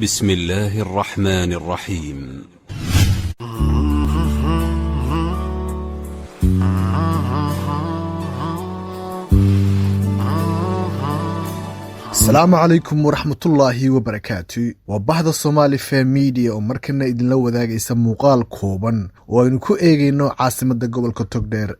بسم الله الرحمن الرحيم. السلام عليكم ورحمة الله وبركاته. وبعض Somali Fair Media ومركنا إذن لو ذاك يسمى قال كوبان وإنكو إيجينو عاصمة قبل كتقدر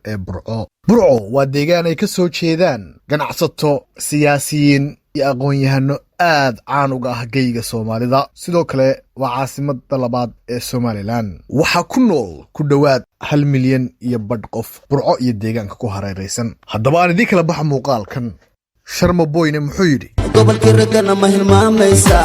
برعو وديجان يكسو تشيدان قناعصتو سياسيين يقون يهنو aad caan uga ah geyga Soomaalida sidoo kale waa caasimada labaad ee Somaliland waxa ku nool ku dhawaad 1 milyan iyo badh qof burco iyo deegaanka ku hareeraysan haddaba aan idin kala bax muuqaalkan sharma boyne muxuu yiri gobolka ragana ma hilmaamaysa